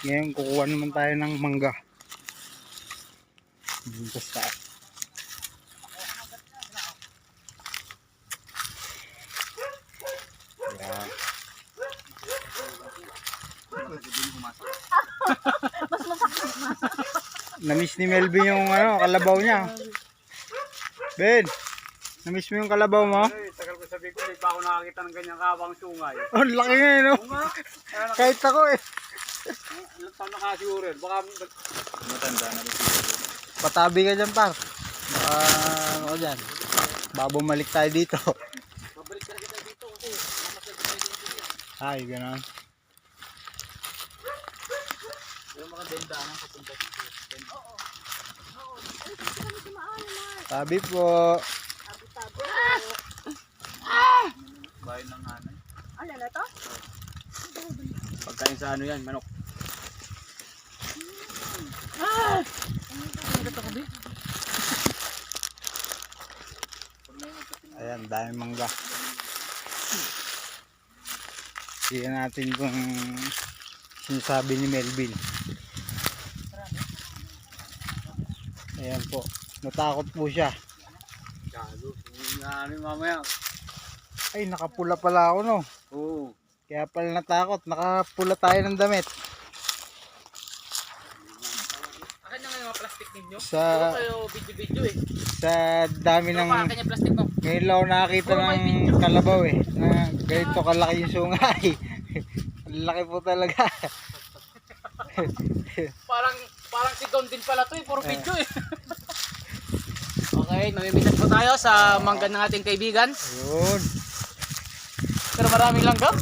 Ngayon kukuha naman tayo ng mangga. Basta. Yan. Namiss ni Melvin yung kalabaw niya. Ben, namiss mo yung kalabaw mo? Tagal ko sabihin ko, hindi pa ako nakakita ng ganyang kabang sungay. Oh, laki nga no? Kahit ako eh. Ilang taon nakasiguro rin. Baka matanda na rin siguro. Patabi ka dyan par. Baka ano dyan. Babumalik tayo dito. Mabalik talaga tayo dito kasi mamasal tayo dito. Ay, gano'n. Yung mga dendaan papunta dito. Oo. Tabi po. Bayan ng hanay. Ano na to? Pagkain sa ano yan, manok. Ayan, dahil mangga. Tingnan natin kung sinasabi ni Melvin. Ayan po. Natakot po siya. Gago. Hindi nga ano yung mamaya. Ay, nakapula pala ako no. Oo. Kaya pala natakot. Nakapula tayo ng damit. Akin na nga yung mga plastic ninyo. Sa Kayo video-video eh. sa dami ng Akin yung plastic mo. ngayon lang ako nakakita ng kalabaw eh. Na ganito kalaki yung sungay. Ang laki po talaga. Parang si Don din pala to eh. Puro video eh. Okay, mamimitas po tayo sa mangga ng ating kaibigan. Ayun. Pero maraming langgam.